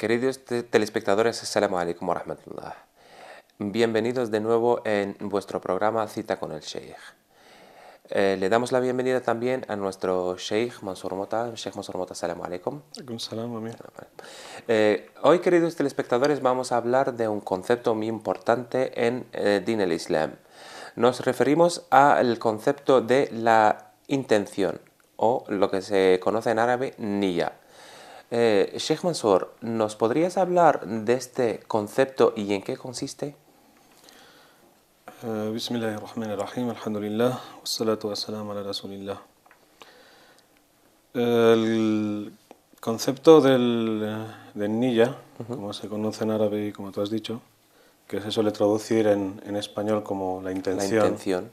Queridos telespectadores, Assalamu alaikum wa rahmatullah. Bienvenidos de nuevo en vuestro programa Cita con el Sheikh. Le damos la bienvenida también a nuestro Sheikh Mansur Mota. Sheikh Mansur Mota, Assalamu alaikum. Alaikum salam, amén. Hoy, queridos telespectadores, vamos a hablar de un concepto muy importante en Din el Islam. Nos referimos al concepto de la intención, o lo que se conoce en árabe, niyya. Sheikh Mansur, ¿nos podrías hablar de este concepto y en qué consiste? Bismillahirrahmanirrahim, alhamdulillah, wassalatu wassalamu ala rasulillah. El concepto del niyya, como se conoce en árabe y como tú has dicho, que se suele traducir en español como la La intención, intención.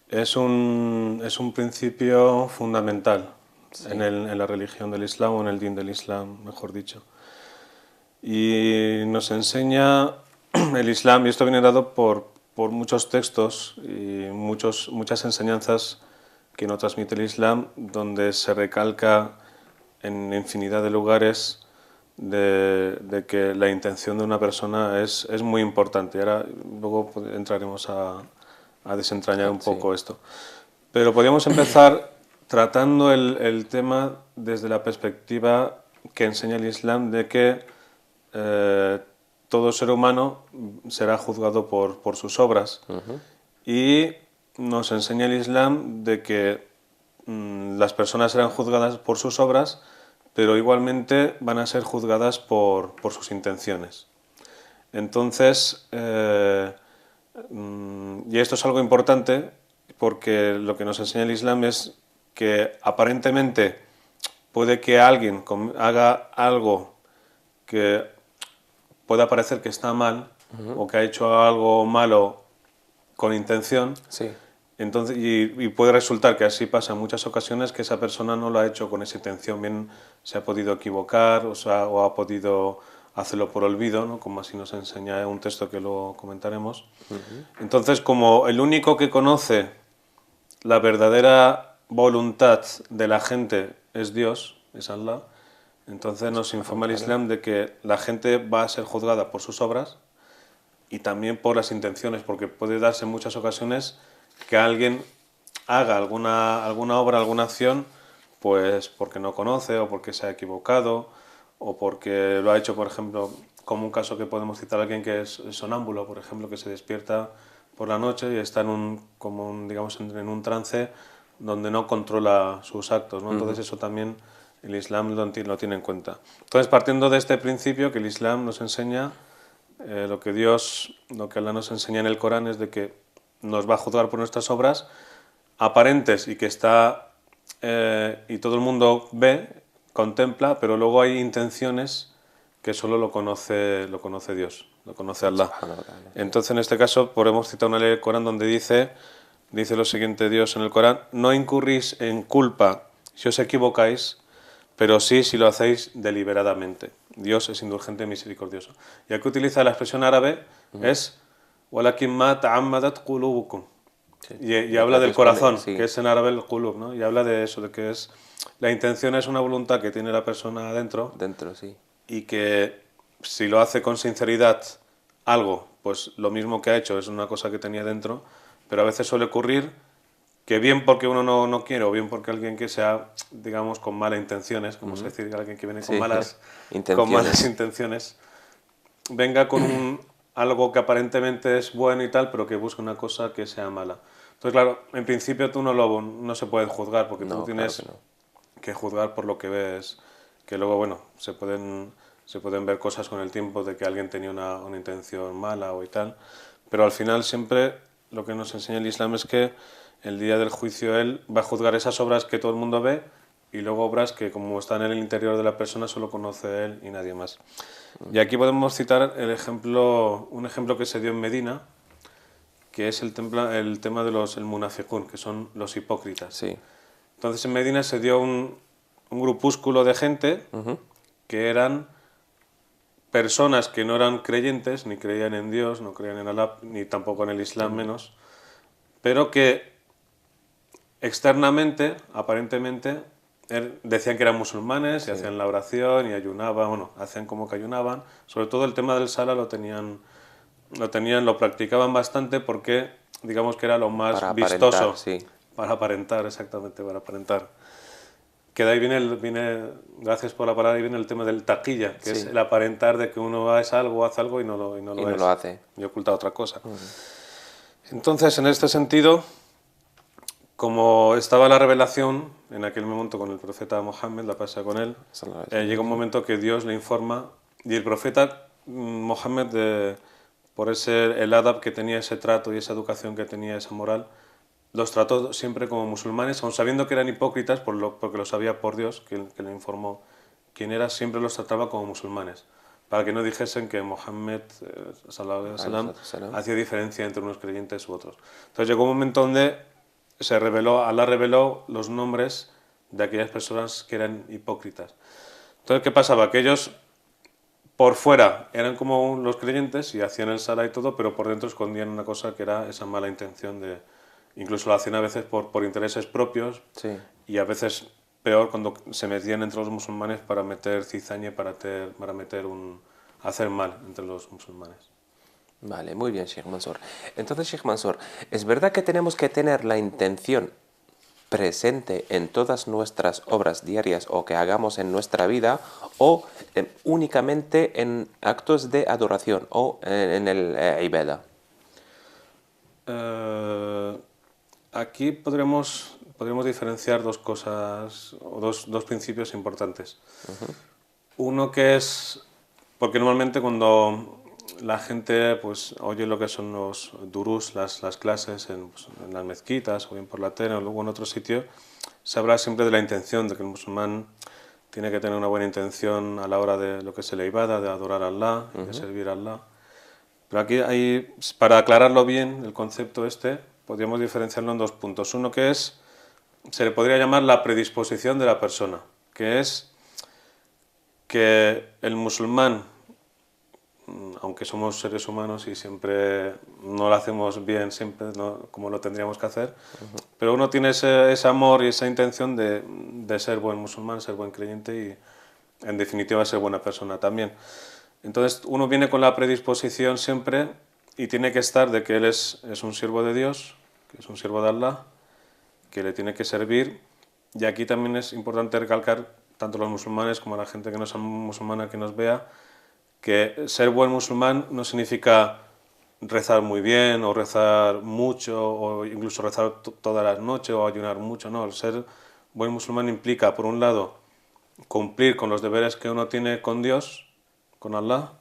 es un principio fundamental Sí. en la religión del Islam, o en el din del Islam, mejor dicho. Y nos enseña el Islam, y esto viene dado por muchos textos y muchas enseñanzas que nos transmite el Islam, donde se recalca en infinidad de lugares de que la intención de una persona es muy importante. Y ahora luego entraremos a desentrañar un poco esto. Pero podríamos empezar tratando el tema desde la perspectiva que enseña el Islam de que todo ser humano será juzgado por sus obras. Y nos enseña el Islam de que las personas serán juzgadas por sus obras, pero igualmente van a ser juzgadas por sus intenciones. Entonces, y esto es algo importante porque lo que nos enseña el Islam es que aparentemente puede que alguien haga algo que pueda parecer que está mal o que ha hecho algo malo con intención. Sí. Entonces, y puede resultar que así pasa en muchas ocasiones, que esa persona no lo ha hecho con esa intención, bien se ha podido equivocar o ha podido hacerlo por olvido, ¿no? Como así nos enseña un texto que luego comentaremos. Entonces, como el único que conoce la verdadera voluntad de la gente es Dios, es Allah, entonces nos informa el Islam de que la gente va a ser juzgada por sus obras y también por las intenciones, porque puede darse en muchas ocasiones que alguien haga alguna obra, alguna acción, pues porque no conoce o porque se ha equivocado o porque lo ha hecho, por ejemplo, como un caso que podemos citar a alguien que es sonámbulo, por ejemplo, que se despierta por la noche y está digamos, en un trance donde no controla sus actos, ¿no? Entonces eso también el Islam lo tiene en cuenta. Entonces, partiendo de este principio que el Islam nos enseña, lo que Allah nos enseña en el Corán es de que nos va a juzgar por nuestras obras aparentes y que y todo el mundo ve, contempla, pero luego hay intenciones que solo lo conoce Dios, lo conoce Allah. Entonces, en este caso, podemos citar una ley del Corán donde dice lo siguiente Dios en el Corán: no incurrís en culpa si os equivocáis, pero sí si lo hacéis deliberadamente. Dios es indulgente y misericordioso. Y aquí utiliza la expresión árabe, es وَلَكِنْ مَا تَعَمَّدَتْ قُلُوبُكُمْ. Y habla del corazón, sí. que es en árabe el qulub, ¿no? Y habla de eso, de que la intención es una voluntad que tiene la persona adentro. Dentro, sí. Y que si lo hace con sinceridad algo, pues lo mismo que ha hecho es una cosa que tenía dentro, pero a veces suele ocurrir que bien porque uno no quiere o bien porque alguien que sea, digamos, con malas intenciones, como se dice, alguien que viene con Sí. malas Intenciones. intenciones, venga con algo que aparentemente es bueno y tal, pero que busca una cosa que sea mala. Entonces, claro, en principio tú no se puede juzgar, porque tú tienes Claro que juzgar por lo que ves, que luego, bueno, se pueden ver cosas con el tiempo de que alguien tenía una intención mala o y tal, pero al final siempre lo que nos enseña el Islam es que el día del juicio él va a juzgar esas obras que todo el mundo ve y luego obras que, como están en el interior de la persona, solo conoce él y nadie más. Y aquí podemos citar un ejemplo que se dio en Medina, que es el tema de el munafiqún, que son los hipócritas. Sí. Entonces en Medina se dio un grupúsculo de gente que eran personas que no eran creyentes, ni creían en Dios, no creían en Allah, ni tampoco en el Islam menos, pero que externamente, aparentemente, decían que eran musulmanes y Sí. hacían la oración y ayunaban, bueno, hacían como que ayunaban. Sobre todo el tema del sala lo practicaban bastante porque digamos que era lo más Para aparentar, vistoso, sí. para aparentar, exactamente, para aparentar. Que de ahí gracias por la palabra, ahí viene el tema del taquilla, que es Sí. el aparentar de que uno es algo, hace algo y no Y lo no lo es, hace. y oculta otra cosa. Entonces, en este sentido, como estaba la revelación en aquel momento con el profeta Mohammed, la pasa con él, Sallallahu alaihi llega un wasallam. momento que Dios le informa y el profeta Mohammed, por ese, el adab que tenía, ese trato y esa educación que tenía, esa moral, los trató siempre como musulmanes, aun sabiendo que eran hipócritas, porque lo sabía por Dios, que le informó quién era, siempre los trataba como musulmanes, para que no dijesen que Mohammed sallallahu alaihi Alaihi wasallam, wasallam. hacía diferencia entre unos creyentes u otros. Entonces llegó un momento donde Allah reveló los nombres de aquellas personas que eran hipócritas. Entonces, ¿qué pasaba? Que ellos por fuera eran como los creyentes y hacían el sala y todo, pero por dentro escondían una cosa que era esa mala intención de... Incluso lo hacían a veces por intereses propios Sí. y a veces peor cuando se metían entre los musulmanes para meter cizaña, para meter hacer mal entre los musulmanes. Vale, muy bien, Sheikh Mansour. Entonces, Sheikh Mansour, ¿es verdad que tenemos que tener la intención presente en todas nuestras obras diarias o que hagamos en nuestra vida o únicamente en actos de adoración o en el ibadah? Eh, Aquí podríamos diferenciar dos cosas, o dos principios importantes. Uno que es, porque normalmente cuando la gente pues oye lo que son los durús, las clases en las mezquitas o bien por la tele o luego en otro sitio, se habla siempre de la intención, de que el musulmán tiene que tener una buena intención a la hora de lo que es la ibada, de adorar a Allah, de servir a Allah. Pero aquí hay, para aclararlo bien, el concepto este, podríamos diferenciarlo en dos puntos. Uno que es, se le podría llamar la predisposición de la persona, que es que el musulmán, aunque somos seres humanos y siempre no lo hacemos bien, siempre como lo tendríamos que hacer, pero uno tiene ese amor y esa intención de ser buen musulmán, ser buen creyente y en definitiva ser buena persona también. Entonces uno viene con la predisposición siempre y tiene que estar de que él es un siervo de Dios, que es un siervo de Allah, que le tiene que servir. Y aquí también es importante recalcar, tanto los musulmanes como la gente que no es musulmana que nos vea, que ser buen musulmán no significa rezar muy bien o rezar mucho o incluso rezar todas las noches o ayunar mucho. No, el ser buen musulmán implica, por un lado, cumplir con los deberes que uno tiene con Dios, con Allah,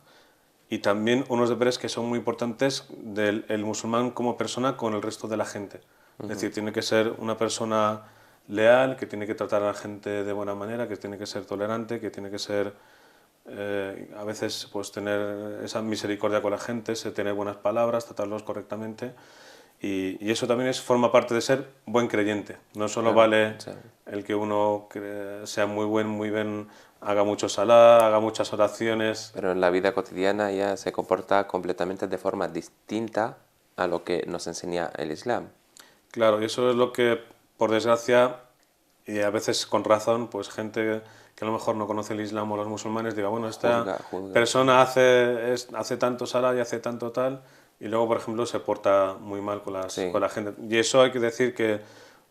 y también unos deberes que son muy importantes del el musulmán como persona con el resto de la gente. Es decir, tiene que ser una persona leal, que tiene que tratar a la gente de buena manera, que tiene que ser tolerante, que tiene que ser a veces pues tener esa misericordia con la gente, tener buenas palabras, tratarlos correctamente y eso también forma parte de ser buen creyente. No solo Claro, vale sí. el que uno sea muy bien, haga mucho salá, haga muchas oraciones. Pero en la vida cotidiana ya se comporta completamente de forma distinta a lo que nos enseña el Islam. Claro, y eso es lo que, por desgracia, y a veces con razón, pues gente que a lo mejor no conoce el Islam o los musulmanes diga, bueno, esta Juzga, sí. persona hace tanto salá y hace tanto tal, y luego, por ejemplo, se porta muy mal Sí. con la gente. Y eso hay que decir que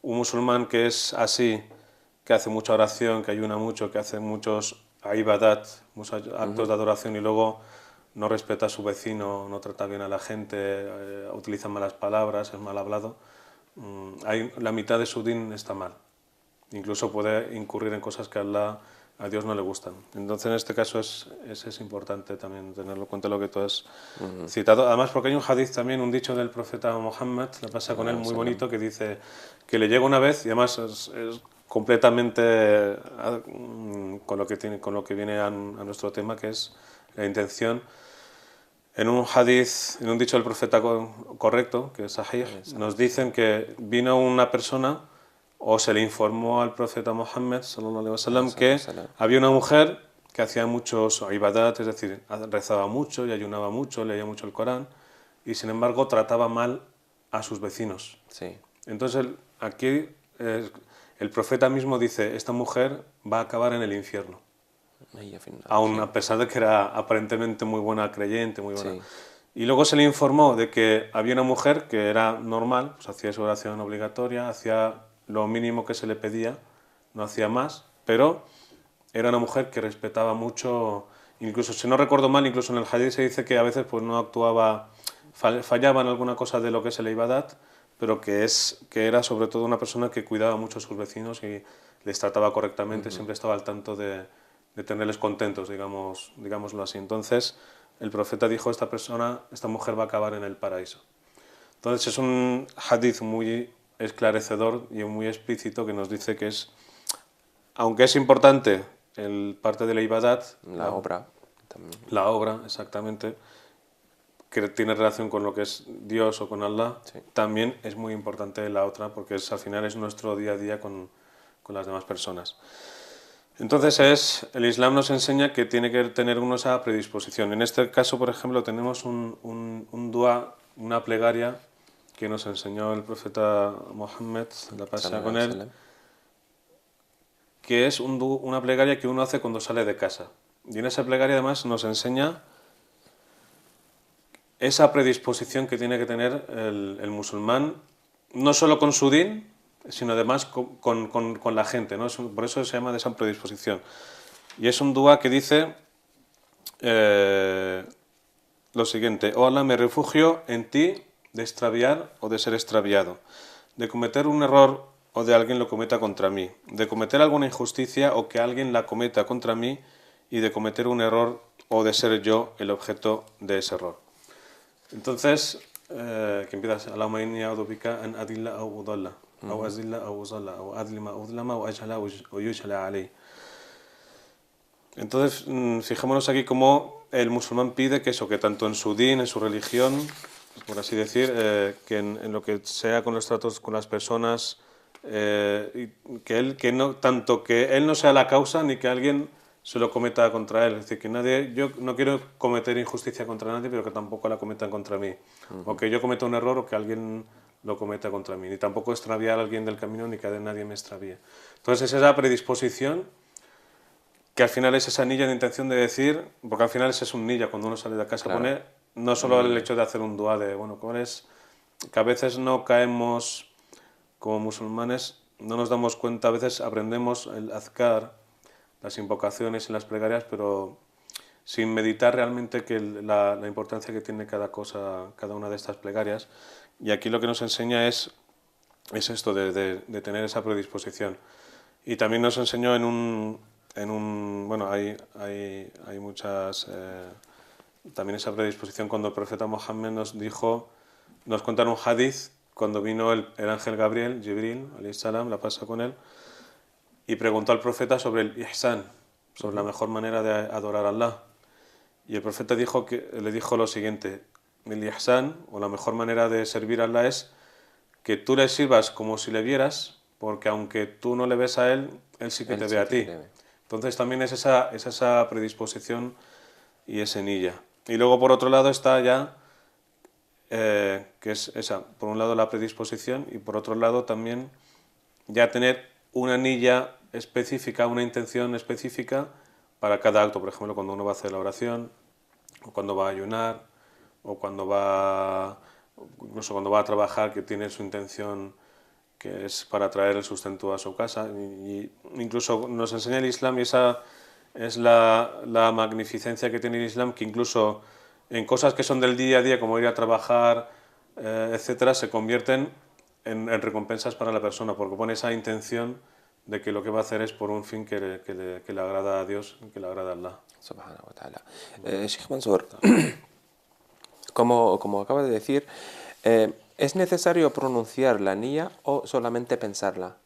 un musulmán que es así, que hace mucha oración, que ayuna mucho, que hace muchos ibadat, muchos actos de adoración y luego no respeta a su vecino, no trata bien a la gente, utiliza malas palabras, es mal hablado, la mitad de su din está mal. Incluso puede incurrir en cosas que a Dios no le gustan. Entonces, en este caso es importante también tenerlo en cuenta lo que tú has citado. Además, porque hay un hadith también, un dicho del profeta Muhammad, le pasa con él muy bonito, que dice que le llega una vez, y además es completamente con lo que viene a nuestro tema, que es la intención. En un hadith, en un dicho del profeta correcto, que es sahih, nos dicen que vino una persona o se le informó al profeta Muhammad sallallahu alaihi wasallam que había una mujer que hacía muchos ibadat, es decir, rezaba mucho y ayunaba mucho, leía mucho el Corán y sin embargo trataba mal a sus vecinos. Sí. Entonces aquí el profeta mismo dice, esta mujer va a acabar en el infierno. Ahí al final, Aún sí. a pesar de que era aparentemente muy buena creyente, muy buena. Sí. Y luego se le informó de que había una mujer que era normal, pues hacía su oración obligatoria, hacía lo mínimo que se le pedía, no hacía más, pero era una mujer que respetaba mucho, incluso si no recuerdo mal, incluso en el hadith se dice que a veces pues no actuaba, fallaba en alguna cosa de lo que se le iba a dar, pero que era sobre todo una persona que cuidaba mucho a sus vecinos y les trataba correctamente, siempre estaba al tanto de tenerles contentos, digámoslo así. Entonces, el profeta dijo, esta mujer va a acabar en el paraíso. Entonces, es un hadith muy esclarecedor y muy explícito que nos dice que aunque es importante el parte de la ibadat, La obra también. la obra, exactamente, que tiene relación con lo que es Dios o con Allah, Sí. también es muy importante la otra, porque al final es nuestro día a día con las demás personas. Entonces el Islam nos enseña que tiene que tener uno esa predisposición. En este caso, por ejemplo, tenemos un dua, una plegaria que nos enseñó el profeta Mohammed, la paz sea con él, que es una plegaria que uno hace cuando sale de casa. Y en esa plegaria además nos enseña esa predisposición que tiene que tener el musulmán, no solo con su din, sino además con la gente, ¿no? Por eso se llama de esa predisposición. Y es un dua que dice lo siguiente: oh Allah, me refugio en ti de extraviar o de ser extraviado, de cometer un error o de alguien lo cometa contra mí, de cometer alguna injusticia o que alguien la cometa contra mí y de cometer un error o de ser yo el objeto de ese error. Entonces, que empiezas, Allahumma inni a'udhu bika an adilla aw udalla, aw azilla aw uzalla, aw adlima udlama, aw ajhala o yujhala alay. Entonces, fijémonos aquí cómo el musulmán pide que eso, que tanto en su din, en su religión, por así decir, que en lo que sea con los tratos con las personas, tanto que él no sea la causa ni que alguien se lo cometa contra él. Es decir, que yo no quiero cometer injusticia contra nadie, pero que tampoco la cometan contra mí. O que yo cometa un error o que alguien lo cometa contra mí. Ni tampoco extraviar a alguien del camino ni que nadie me extravíe. Entonces, esa predisposición, que al final es esa nilla de intención de decir, porque al final ese es un nilla cuando uno sale de casa, Claro. pone no solo el hecho de hacer un dua de, bueno, que a veces no caemos como musulmanes, no nos damos cuenta, a veces aprendemos el azkar, las invocaciones y las plegarias, pero sin meditar realmente la importancia que tiene cada cosa, cada una de estas plegarias. Y aquí lo que nos enseña es esto de tener esa predisposición. Y también nos enseñó bueno, hay muchas, también esa predisposición cuando el profeta Mohammed nos cuenta en un hadith, cuando vino el ángel Gabriel, Jibril, alayhi salam, la pasa con él, y preguntó al profeta sobre el ihsan, sobre la mejor manera de adorar a Allah. Y el profeta le dijo lo siguiente: el ihsan, o la mejor manera de servir a Allah, es que tú le sirvas como si le vieras, porque aunque tú no le ves a él, él sí que te ve a ti. Entonces también es esa predisposición y ese niyya. Y luego por otro lado está ya, que es esa, por un lado la predisposición y por otro lado también ya tener una niyya específica, una intención específica para cada acto. Por ejemplo, cuando uno va a hacer la oración, o cuando va a ayunar, o incluso cuando va a trabajar, que tiene su intención que es para traer el sustento a su casa. Y incluso nos enseña el Islam, y esa es la magnificencia que tiene el Islam, que incluso en cosas que son del día a día, como ir a trabajar, etcétera, se convierten en recompensas para la persona, porque pone esa intención de que lo que va a hacer es por un fin que le agrada a Dios, que le agrada a Allah. Subhanahu wa ta'ala. Sheikh Mansour, como acaba de decir, ¿es necesario pronunciar la niyya o solamente pensarla?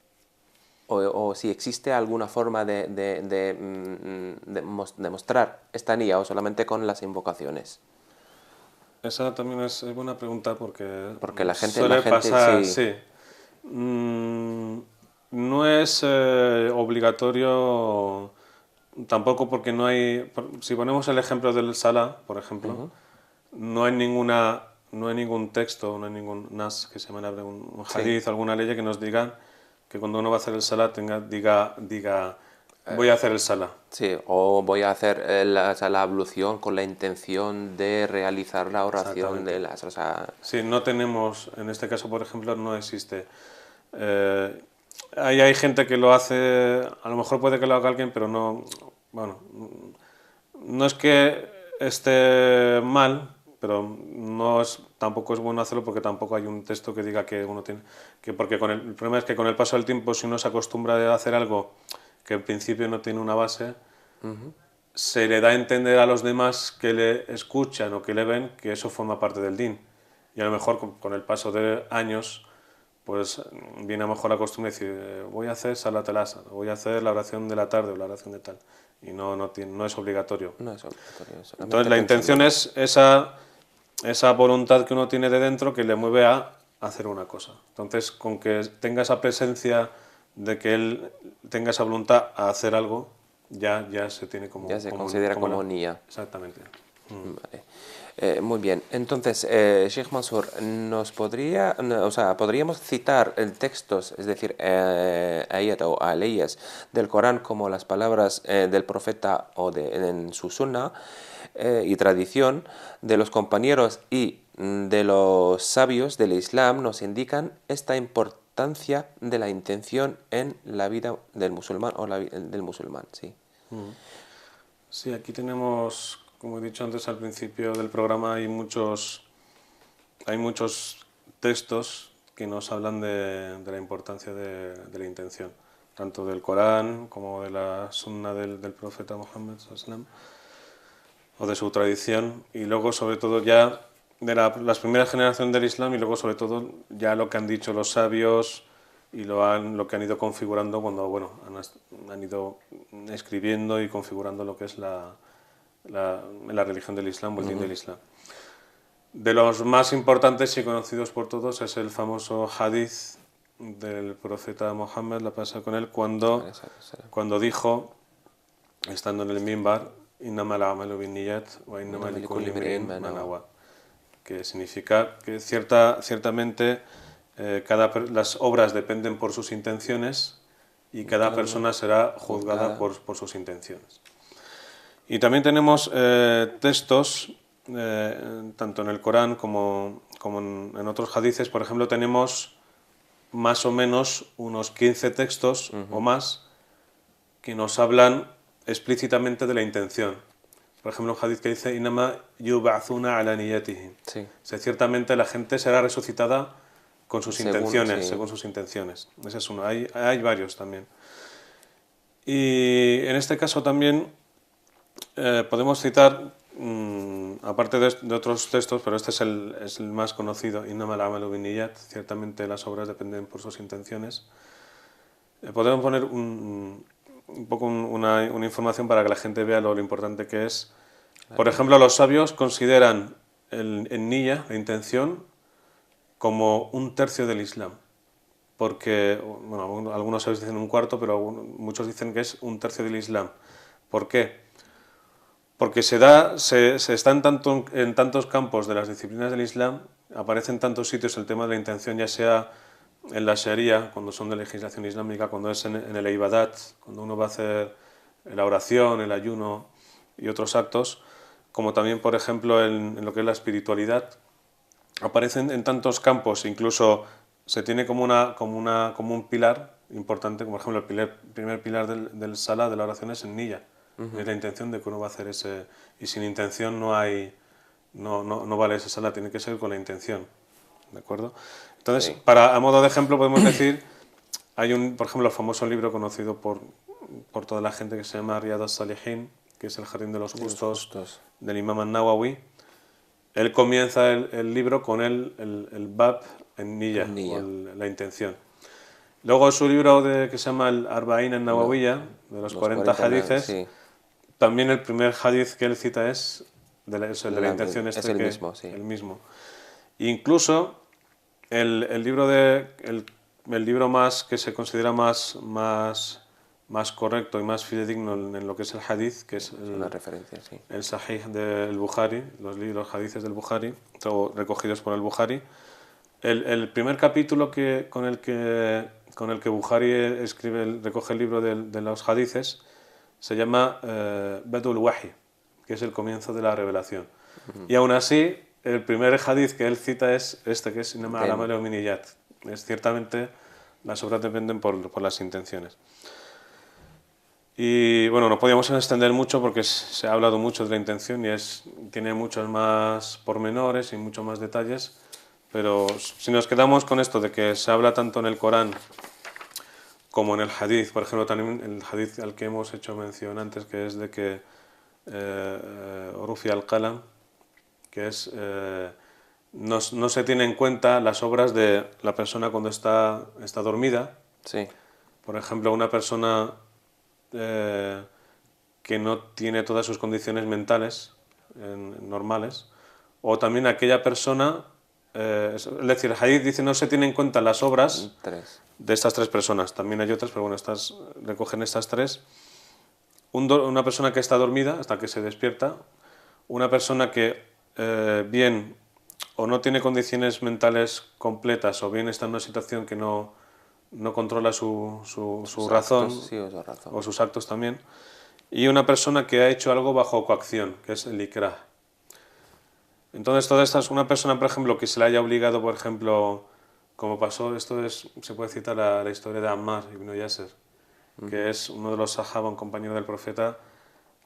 O si existe alguna forma de mostrar esta niyya o solamente con las invocaciones. Esa también es buena pregunta, Porque la gente pasar, sí. sí. No es obligatorio tampoco, porque no hay. Si ponemos el ejemplo del Salah, por ejemplo, no hay ningún texto, no hay ningún nas que se llama un hadith, alguna ley que nos diga que cuando uno va a hacer el salah diga voy a hacer el salah. Sí, o voy a hacer la ablución con la intención de realizar la oración Exactamente. de las... O sea, Sí, no tenemos, en este caso, por ejemplo, no existe. Eh, hay gente que lo hace, a lo mejor puede que lo haga alguien, pero no, bueno, no es que esté mal, pero tampoco es bueno hacerlo porque tampoco hay un texto que diga que uno tiene, que porque el problema es que con el paso del tiempo, si uno se acostumbra a hacer algo que en principio no tiene una base, se le da a entender a los demás que le escuchan o que le ven que eso forma parte del din. Y a lo mejor con el paso de años, pues viene a lo mejor la costumbre de decir, voy a hacer salat al-asr, voy a hacer la oración de la tarde o la oración de tal. Y no es obligatorio. no es obligatorio, Entonces solamente la intención pensarlo. es esa voluntad que uno tiene de dentro que le mueve a hacer una cosa. Entonces, con que tenga esa presencia de que él tenga esa voluntad a hacer algo, ya se tiene Ya se considera como niya. Exactamente. Vale. Muy bien. Entonces, Sheikh Mansur, o sea, podríamos citar textos, es decir, ayat o aleyas del Corán como las palabras del profeta o en su sunna y tradición de los compañeros y de los sabios del Islam nos indican esta importancia de la intención en la vida del musulmán o del musulmán, sí. Sí, aquí tenemos, como he dicho antes al principio del programa, hay muchos textos que nos hablan de la importancia de la intención, tanto del Corán como de la sunna del profeta Muhammad sallam, o de su tradición, y luego sobre todo ya de las primeras generaciones del Islam, y luego sobre todo ya lo que han dicho los sabios y lo que han ido configurando cuando bueno, han ido escribiendo y configurando lo que es la religión del Islam o el din del Islam. De los más importantes y conocidos por todos es el famoso hadith del profeta Mohammed, la paz con él, cuando dijo, estando en el mimbar, innamal a'malu binniyat wa innamal likulli imri'in ma nawa, que significa que ciertamente las obras dependen por sus intenciones y cada persona será juzgada por sus intenciones. Y también tenemos textos, tanto en el Corán como en otros hadices. Por ejemplo, tenemos más o menos unos 15 textos o más que nos hablan explícitamente de la intención. Por ejemplo, un hadith que dice Inama yub'athuna ala niyatihim. Sí. O sea, ciertamente la gente será resucitada con sus intenciones, Sí. según sus intenciones. Ese es uno. Hay varios también. Y en este caso también podemos citar, aparte de otros textos, pero este es el más conocido, Innamal a'malu binniyat, ciertamente las obras dependen por sus intenciones. Podemos poner un poco una información para que la gente vea lo importante que es. Por ejemplo, los sabios consideran el niyya, la intención, como un tercio del Islam. Porque, bueno, algunos sabios dicen un cuarto, pero muchos dicen que es un tercio del Islam. ¿Por qué? Porque se está en tantos campos de las disciplinas del Islam, aparece en tantos sitios el tema de la intención, ya sea en la Sharia, cuando son de legislación islámica, cuando es en el ibadat, cuando uno va a hacer la oración, el ayuno y otros actos, como también, por ejemplo, en lo que es la espiritualidad, aparecen en tantos campos, incluso se tiene como un pilar importante, como por ejemplo el primer pilar del Salah, de la oración, es el niyya. Es la intención de que uno va a hacer ese. Y sin intención no vale ese Salah, tiene que ser con la intención. ¿De acuerdo? Entonces, Sí. a modo de ejemplo, podemos decir, por ejemplo, el famoso libro conocido por toda la gente que se llama Riyad as-Salihin, que es el Jardín de los Justos, del Imam an-Nawawi. Él comienza el libro con el bab en niyya, o la intención. Luego su libro que se llama el Arba'in an-Nawawiyya, de los 40 hadices, sí. también el primer hadith que él cita es el de la intención. Es el mismo, sí. El mismo. Incluso el libro más que se considera más correcto y más fidedigno en lo que es el hadith, que es una referencia, sí. el Sahih del Bukhari, los hadices del Bukhari, recogidos por el Bukhari. El primer capítulo con el que con el que Bukhari recoge el libro de los hadices se llama Badul Wahi, que es el comienzo de la revelación. Y aún así, el primer hadith que él cita es este, que es Innama al-a'malu binniyat. Es ciertamente, las obras dependen por las intenciones. Y bueno, no podíamos extender mucho porque se ha hablado mucho de la intención y tiene muchos más pormenores y muchos más detalles, pero si nos quedamos con esto de que se habla tanto en el Corán como en el hadith, por ejemplo, también el hadith al que hemos hecho mención antes, que es de que Rufi al-Qalam, que es no se tiene en cuenta las obras de la persona cuando está dormida. Sí. Por ejemplo, una persona que no tiene todas sus condiciones mentales normales, o también aquella persona, es decir, el hadith dice no se tienen en cuenta las obras de estas tres personas, también hay otras, pero bueno, recogen estas tres. Una persona que está dormida hasta que se despierta, una persona que bien o no tiene condiciones mentales completas o bien está en una situación que no controla su razón, sí, razón o sus actos también, y una persona que ha hecho algo bajo coacción, que es el ikrah. Entonces, todas estas, una persona, por ejemplo, que se le haya obligado, por ejemplo, como pasó, se puede citar la historia de Ammar ibn Yasser, que es uno de los sahaba, un compañero del profeta,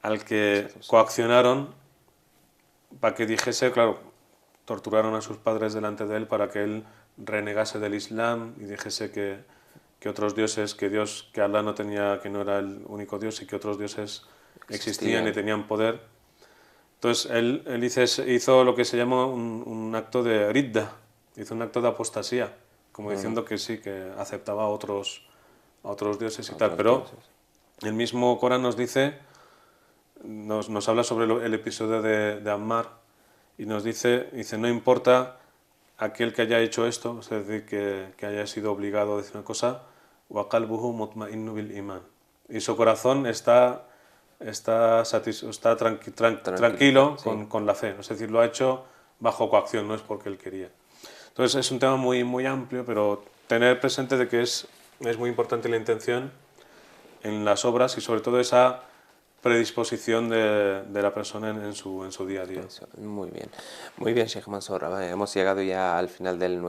al que coaccionaron para que dijese, claro, torturaron a sus padres delante de él para que él renegase del Islam y dijese que otros dioses, que Allah no tenía, que no era el único Dios y que otros dioses existían y tenían poder. Entonces él hizo lo que se llama un acto de ridda, hizo un acto de apostasía, como diciendo que sí, que aceptaba a otros dioses y tal. Pero el mismo Corán nos dice, nos habla sobre el episodio de Ammar y nos dice, no importa aquel que haya hecho esto, es decir, que haya sido obligado a decir una cosa, wa qalbuhu mutma'innu bil iman, y su corazón está tranquilo con la fe, es decir, lo ha hecho bajo coacción, no es porque él quería. Entonces es un tema muy, muy amplio, pero tener presente de que es muy importante la intención en las obras y sobre todo esa predisposición de la persona en su día a día. Eso, muy bien, Sheikh Mansour. Hemos llegado ya al final del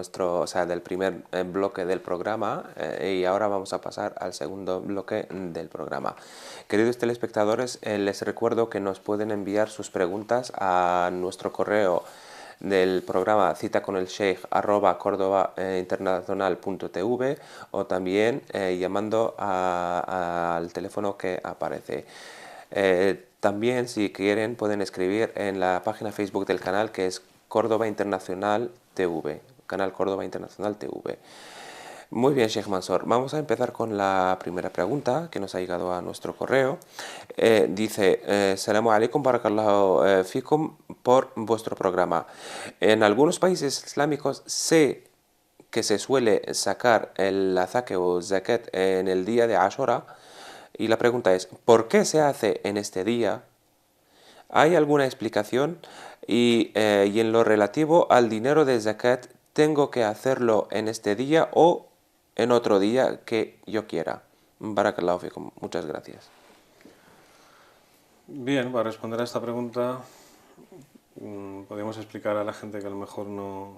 primer bloque del programa y ahora vamos a pasar al segundo bloque del programa. Queridos telespectadores, les recuerdo que nos pueden enviar sus preguntas a nuestro correo del programa cita con el sheikh @cordobainternacional.tv o también llamando al teléfono que aparece. También, si quieren, pueden escribir en la página Facebook del canal, que es Córdoba Internacional TV, canal Córdoba Internacional TV. Muy bien, Sheikh Mansour. Vamos a empezar con la primera pregunta que nos ha llegado a nuestro correo. Dice, Salamu alaikum, barakallahu fikum por vuestro programa. En algunos países islámicos sé que se suele sacar el azaque o zakat en el día de Ashura. Y la pregunta es, ¿por qué se hace en este día? ¿Hay alguna explicación? Y en lo relativo al dinero de zakat, ¿tengo que hacerlo en este día o en otro día que yo quiera? Barakallahu fikum. Muchas gracias. Bien, para responder a esta pregunta, podemos explicar a la gente que a lo mejor no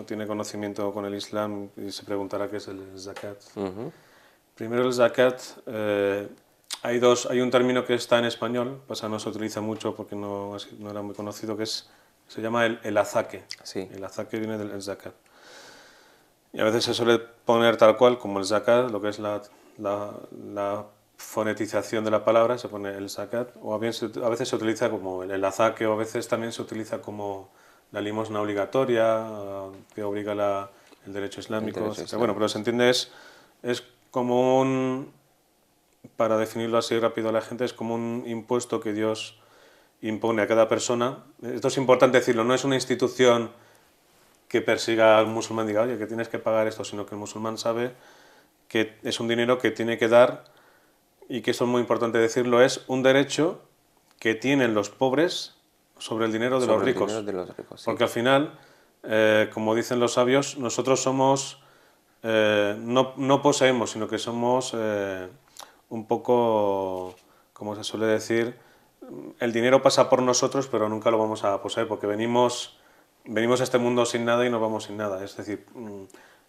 tiene conocimiento con el Islam y se preguntará qué es el zakat. Primero, el zakat, hay un término que está en español, no se utiliza mucho porque no era muy conocido, se llama el azaque. Sí. El azaque viene del zakat. Y a veces se suele poner tal cual como el zakat, lo que es la fonetización de la palabra, se pone el zakat, o a veces se utiliza como el azaque, o a veces también se utiliza como la limosna obligatoria, que obliga el derecho islámico. Bueno, pero se entiende, es como para definirlo así rápido a la gente, es como un impuesto que Dios impone a cada persona. Esto es importante decirlo, no es una institución que persiga al musulmán, diga, oye, que tienes que pagar esto, sino que el musulmán sabe que es un dinero que tiene que dar y que eso es muy importante decirlo, es un derecho que tienen los pobres sobre el dinero de los ricos. Sí. Porque al final, como dicen los sabios, nosotros somos no poseemos, sino que somos un poco, como se suele decir, el dinero pasa por nosotros, pero nunca lo vamos a poseer, porque venimos a este mundo sin nada y nos vamos sin nada. Es decir,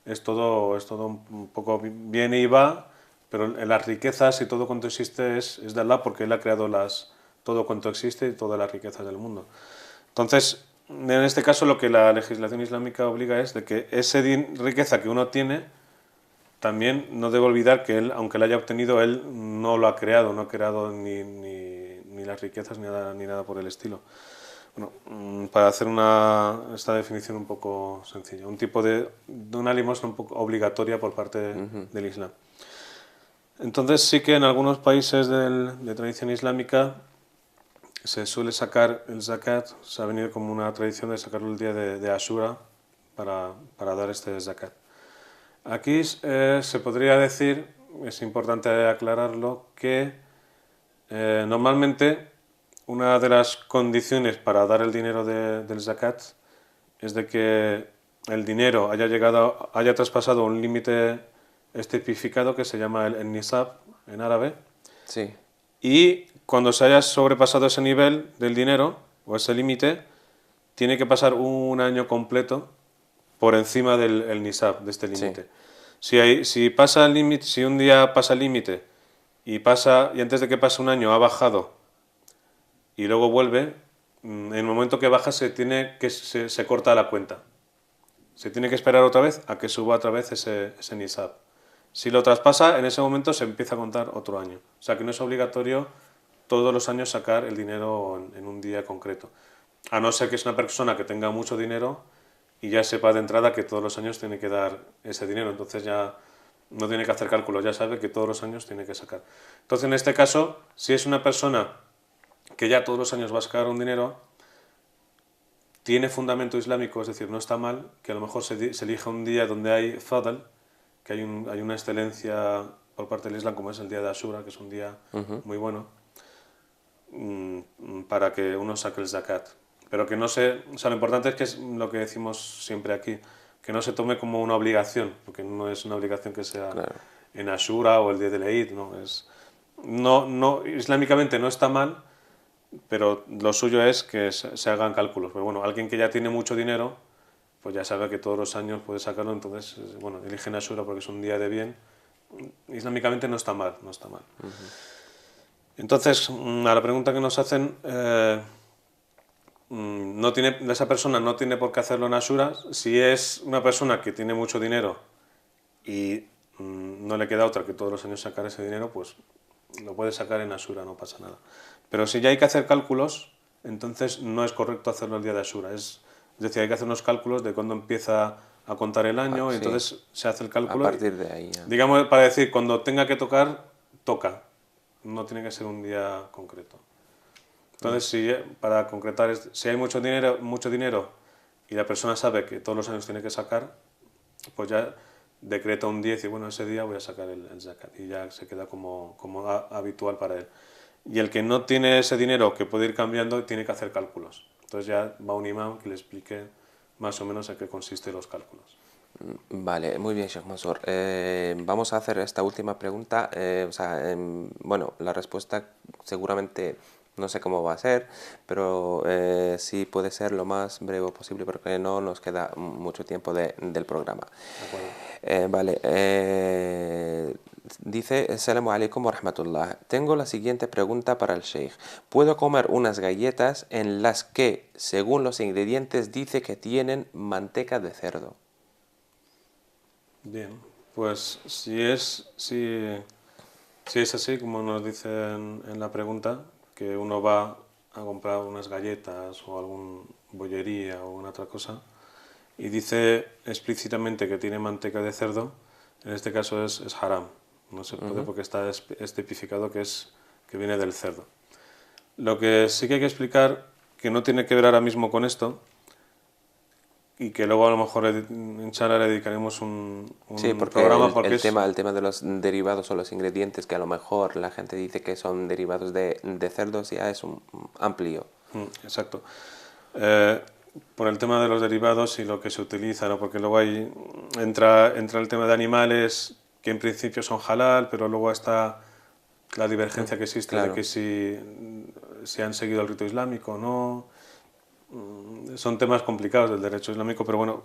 es todo un poco viene y va, pero las riquezas y todo cuanto existe es de Allah, porque Él ha creado todo cuanto existe y todas las riquezas del mundo. Entonces, en este caso lo que la legislación islámica obliga es de que esa riqueza que uno tiene, también no debe olvidar que él, aunque la haya obtenido, él no lo ha creado, no ha creado ni las riquezas ni nada por el estilo. Bueno, para hacer esta definición un poco sencilla, un tipo de una limosna un poco obligatoria por parte del Islam. Entonces sí que en algunos países de tradición islámica se suele sacar el zakat, se ha venido como una tradición de sacarlo el día de Ashura para dar este zakat. Aquí se podría decir, es importante aclararlo, que normalmente una de las condiciones para dar el dinero del zakat es de que el dinero haya traspasado un límite estipificado que se llama el nisab en árabe. Sí. Y cuando se haya sobrepasado ese nivel del dinero o ese límite, tiene que pasar un año completo por encima del nisab, de este límite. Sí. Si un día pasa el límite y antes de que pase un año ha bajado y luego vuelve, en el momento que baja se corta la cuenta. Se tiene que esperar otra vez a que suba otra vez ese nisab. Si lo traspasa, en ese momento se empieza a contar otro año. O sea que no es obligatorio todos los años sacar el dinero en un día concreto. A no ser que es una persona que tenga mucho dinero y ya sepa de entrada que todos los años tiene que dar ese dinero. Entonces ya no tiene que hacer cálculos, ya sabe que todos los años tiene que sacar. Entonces en este caso, si es una persona que ya todos los años va a sacar un dinero, tiene fundamento islámico, es decir, no está mal que a lo mejor se elija un día donde hay fadl, que hay una excelencia por parte del Islam, como es el día de Ashura, que es un día muy bueno, para que uno saque el zakat. Pero que no o sea, lo importante es que es lo que decimos siempre aquí, que no se tome como una obligación, porque no es una obligación que sea en Ashura o el día del Eid, islámicamente no está mal, pero lo suyo es que se hagan cálculos. Pero bueno, alguien que ya tiene mucho dinero, pues ya sabe que todos los años puede sacarlo, entonces, bueno, eligen Ashura porque es un día de bien. Islámicamente no está mal, no está mal. Entonces, a la pregunta que nos hacen, esa persona no tiene por qué hacerlo en Ashura. Si es una persona que tiene mucho dinero y no le queda otra que todos los años sacar ese dinero, pues lo puede sacar en Ashura, no pasa nada. Pero si ya hay que hacer cálculos, entonces no es correcto hacerlo el día de Ashura. Es decir, hay que hacer unos cálculos de cuándo empieza a contar el año, y entonces se hace el cálculo. A partir de ahí. Ya. Digamos, para decir, cuando tenga que tocar, toca. No tiene que ser un día concreto. Entonces, para concretar, si hay mucho dinero y la persona sabe que todos los años tiene que sacar, pues ya decreta un 10 y bueno, ese día voy a sacar el zakat y ya se queda como habitual para él. Y el que no tiene ese dinero, que puede ir cambiando, tiene que hacer cálculos. Entonces ya va un imán que le explique más o menos en qué consisten los cálculos. Vale, muy bien, Sheikh Mansour. Vamos a hacer esta última pregunta. Bueno, la respuesta seguramente no sé cómo va a ser, pero sí puede ser lo más breve posible porque no nos queda mucho tiempo del programa. Vale, dice: Assalamu alaikum wa rahmatullah. Tengo la siguiente pregunta para el Sheikh. ¿Puedo comer unas galletas en las que, según los ingredientes, dice que tienen manteca de cerdo? Bien, pues si es así, como nos dicen en la pregunta, que uno va a comprar unas galletas o alguna bollería o una otra cosa y dice explícitamente que tiene manteca de cerdo, en este caso es haram. No se puede porque está tipificado que viene del cerdo. Lo que sí que hay que explicar, que no tiene que ver ahora mismo con esto, y que luego a lo mejor en Chara le dedicaremos un programa, porque el tema de los derivados o los ingredientes que a lo mejor la gente dice que son derivados de cerdos ya es un amplio. Exacto. por el tema de los derivados y lo que se utiliza, ¿no? Porque luego entra el tema de animales que en principio son halal, pero luego está la divergencia que existe de Claro. que si han seguido el rito islámico o no. Son temas complicados del derecho islámico, pero bueno,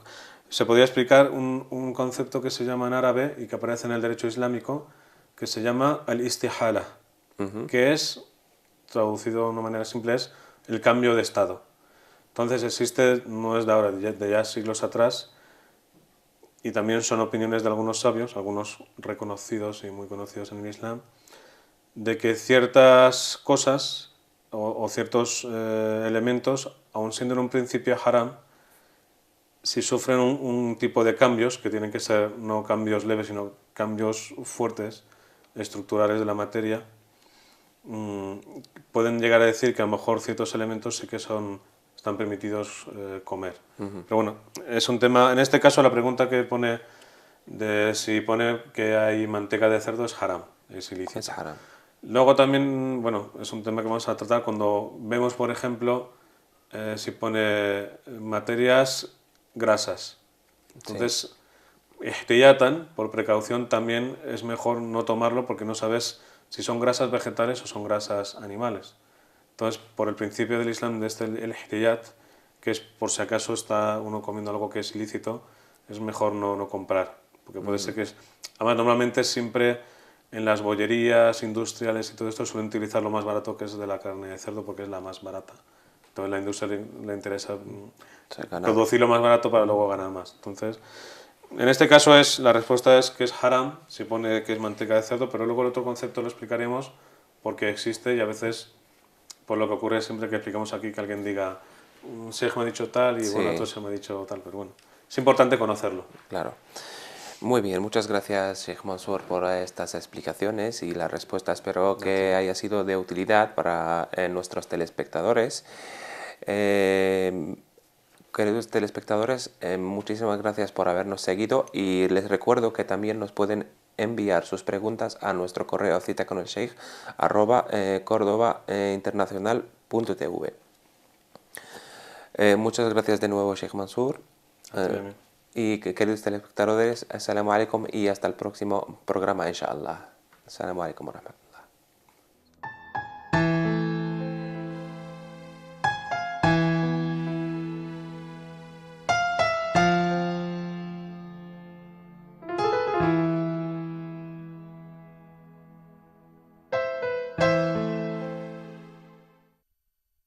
se podría explicar un concepto que se llama en árabe y que aparece en el derecho islámico, que se llama al-istihala, que es, traducido de una manera simple, es el cambio de estado. Entonces existe, no es de ahora, de ya siglos atrás, y también son opiniones de algunos sabios, algunos reconocidos y muy conocidos en el Islam, de que ciertas cosas o ciertos elementos, aun siendo en un principio haram, si sufren un tipo de cambios, que tienen que ser no cambios leves, sino cambios fuertes, estructurales de la materia, pueden llegar a decir que a lo mejor ciertos elementos sí que están permitidos comer. Pero bueno, es un tema, en este caso la pregunta que pone de si pone que hay manteca de cerdo es haram, es ilícito. Es haram. Luego también, bueno, es un tema que vamos a tratar cuando vemos, por ejemplo, si pone materias grasas. Entonces, ihtiyatan, por precaución, también es mejor no tomarlo porque no sabes si son grasas vegetales o son grasas animales. Entonces, por el principio del Islam, el ihtiyat, que es por si acaso está uno comiendo algo que es ilícito, es mejor no comprar, porque puede ser que es... Además, normalmente siempre en las bollerías industriales y todo esto suelen utilizar lo más barato, que es de la carne de cerdo, porque es la más barata. Entonces, a la industria le interesa producir lo más barato para luego ganar más. Entonces, en este caso la respuesta es que es haram, se pone que es manteca de cerdo, pero luego el otro concepto lo explicaremos porque existe y a veces, por lo que ocurre siempre que explicamos aquí, que alguien diga, un sheikh me ha dicho tal y bueno, otro se me ha dicho tal, pero bueno, es importante conocerlo. Claro. Muy bien, muchas gracias, Sheikh Mansour, por estas explicaciones y la respuesta. Espero que haya sido de utilidad para nuestros telespectadores. Queridos telespectadores, muchísimas gracias por habernos seguido y les recuerdo que también nos pueden enviar sus preguntas a nuestro correo citaconelsheikh @cordobainternacional.tv. Muchas gracias de nuevo, Sheikh Mansour. Y queridos telespectadores, assalamu alaikum y hasta el próximo programa, inshallah. Assalamu alaikum wa rahmatullahi.